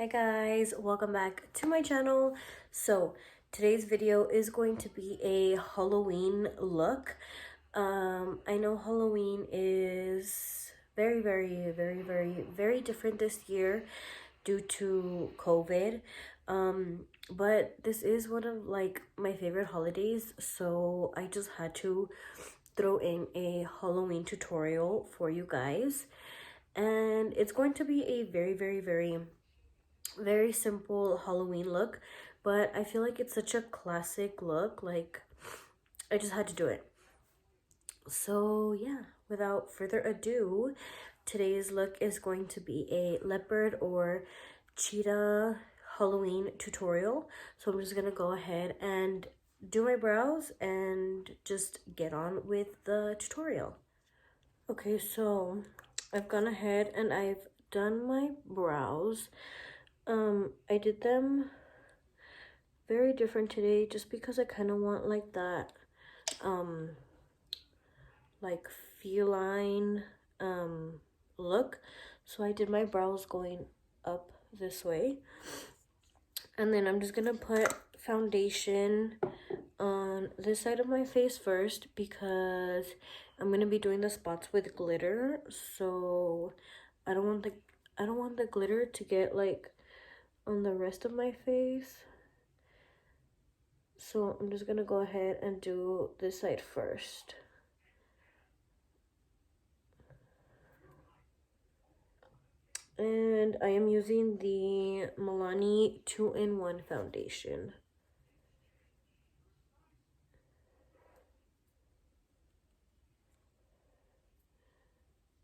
Hi guys, welcome back to my channel. So today's video is going to be a Halloween look. I know Halloween is very different this year due to COVID. But this is one of like my favorite holidays, so I just had to throw in a Halloween tutorial for you guys. And it's going to be a very simple Halloween look, but I feel like it's such a classic look, like I just had to do it. So yeah, without further ado, today's look is going to be a leopard or cheetah Halloween tutorial. So I'm just gonna go ahead and do my brows and just get on with the tutorial. Okay, so I've gone ahead and I've done my brows. I did them very different today just because I kind of want like that like feline look. So I did my brows going up this way, and then I'm just gonna put foundation on this side of my face first because I'm gonna be doing the spots with glitter. So I don't want the glitter to get like on the rest of my face. So I'm just gonna go ahead and do this side first. And I am using the Milani 2-in-1 foundation.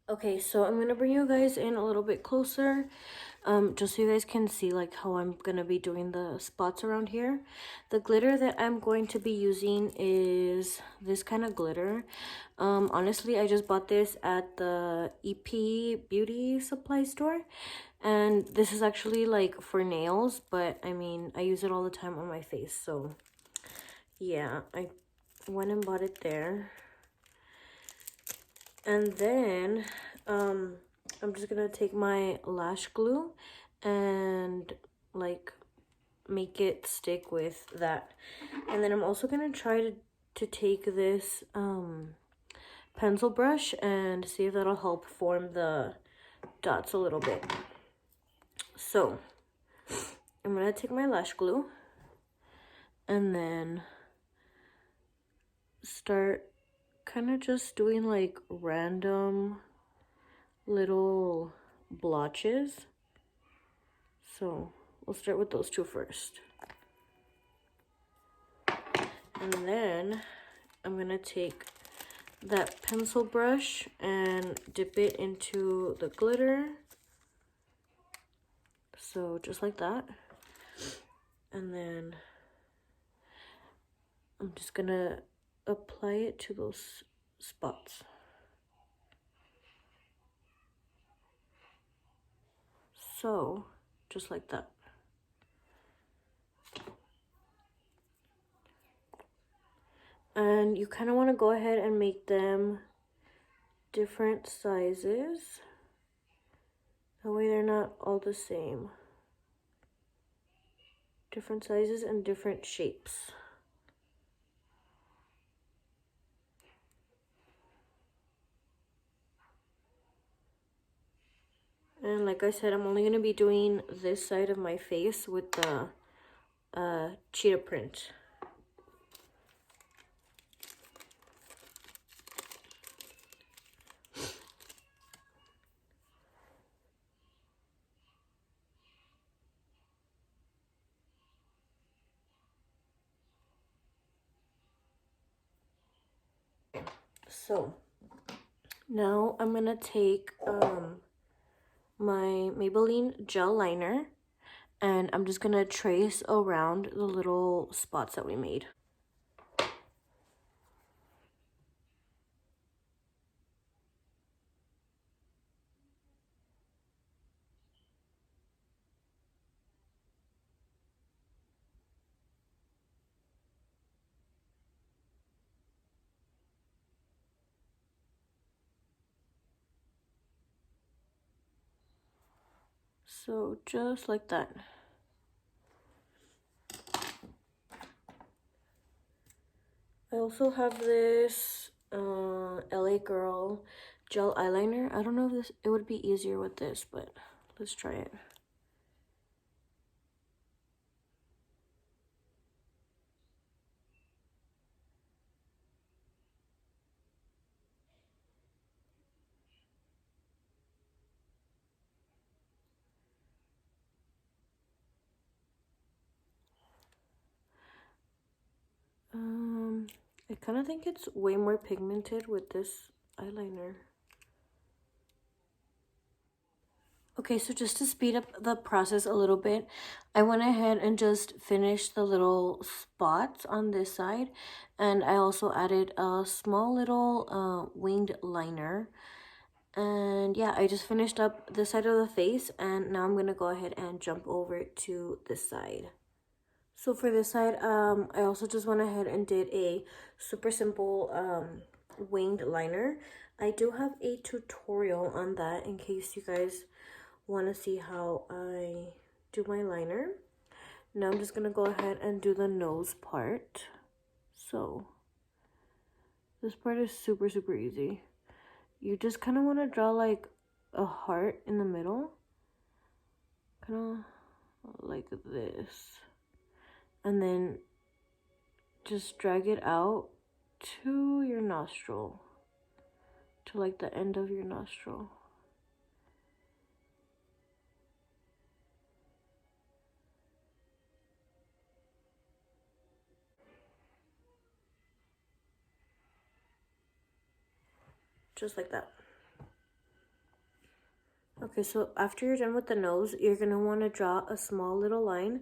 Okay, so I'm gonna bring you guys in a little bit closer, just so you guys can see like how I'm gonna be doing the spots around here. The glitter that I'm going to be using is this kind of glitter. Honestly, I just bought this at the EP Beauty Supply store, and this is actually like for nails, but I mean, I use it all the time on my face, so yeah, I went and bought it there. And then I'm just gonna take my lash glue and like make it stick with that. And then I'm also gonna try to take this pencil brush and see if that'll help form the dots a little bit. So I'm gonna take my lash glue and then start kind of just doing like random little blotches. So we'll start with those two first. And then I'm gonna take that pencil brush and dip it into the glitter. So just like that. And then I'm just gonna apply it to those spots. So just like that. And you kind of want to go ahead and make them different sizes. That way they're not all the same. Different sizes and different shapes. And like I said, I'm only going to be doing this side of my face with the cheetah print. So now I'm going to take my Maybelline gel liner, and I'm just going to trace around the little spots that we made. So just like that. I also have this LA Girl gel eyeliner. I don't know if it would be easier with this, but let's try it. I kind of think it's way more pigmented with this eyeliner. Okay, so just to speed up the process a little bit, I went ahead and just finished the little spots on this side, and I also added a small little winged liner. And yeah, I just finished up this side of the face, and now I'm gonna go ahead and jump over to this side. So for this side, I also just went ahead and did a super simple winged liner. I do have a tutorial on that in case you guys want to see how I do my liner. Now I'm just gonna go ahead and do the nose part. So this part is super easy. You just kind of want to draw like a heart in the middle, kind of like this, and then just drag it out to your nostril, to like the end of your nostril. Just like that. Okay, so after you're done with the nose, you're gonna want to draw a small little line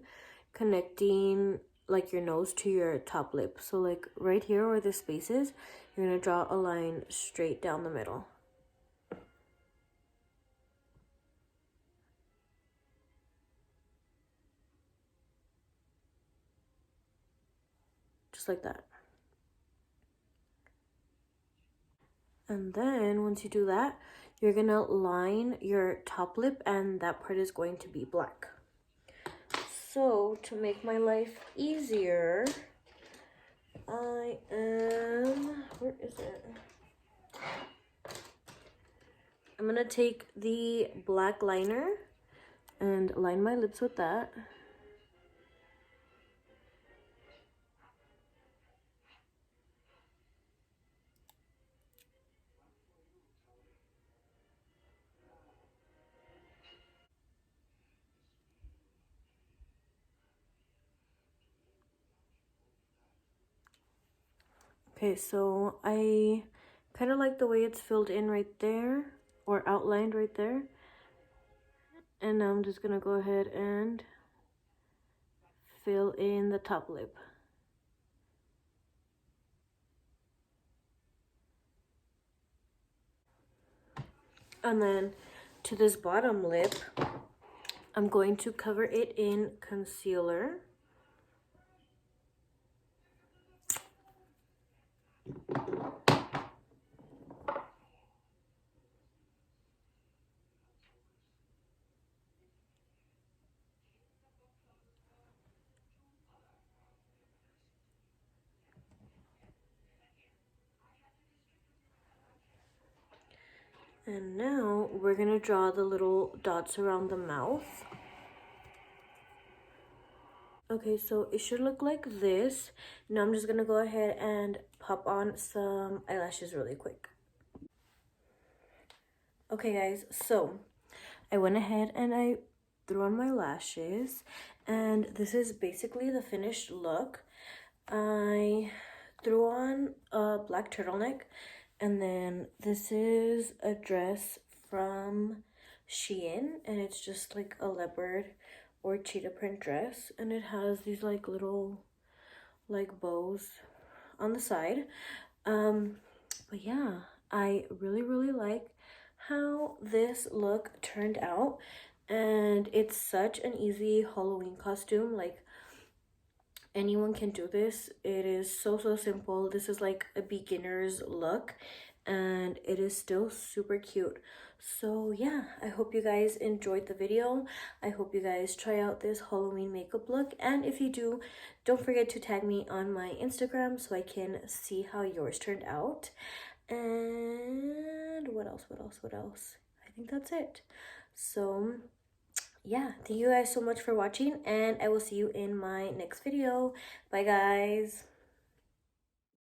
connecting like your nose to your top lip. So like right here where the space is, you're gonna draw a line straight down the middle. Just like that. And then once you do that, you're gonna line your top lip, and that part is going to be black. So to make my life easier, where is it? I'm gonna take the black liner and line my lips with that. Okay, so I kind of like the way it's filled in right there, or outlined right there. And now I'm just gonna go ahead and fill in the top lip. And then to this bottom lip, I'm going to cover it in concealer. And now we're gonna draw the little dots around the mouth. Okay, so it should look like this. Now I'm just gonna go ahead and pop on some eyelashes really quick. Okay guys, so I went ahead and I threw on my lashes, and this is basically the finished look. I threw on a black turtleneck, and then this is a dress from Shein, and it's just like a leopard or cheetah print dress, and it has these like little like bows on the side. But yeah, I really like how this look turned out, and it's such an easy Halloween costume. Like, anyone can do this. It is so simple. This is like a beginner's look, and it is still super cute. So yeah, I hope you guys enjoyed the video. I hope you guys try out this Halloween makeup look, and if you do, don't forget to tag me on my Instagram so I can see how yours turned out. And what else? I think that's it. So yeah, thank you guys so much for watching, and I will see you in my next video. Bye guys.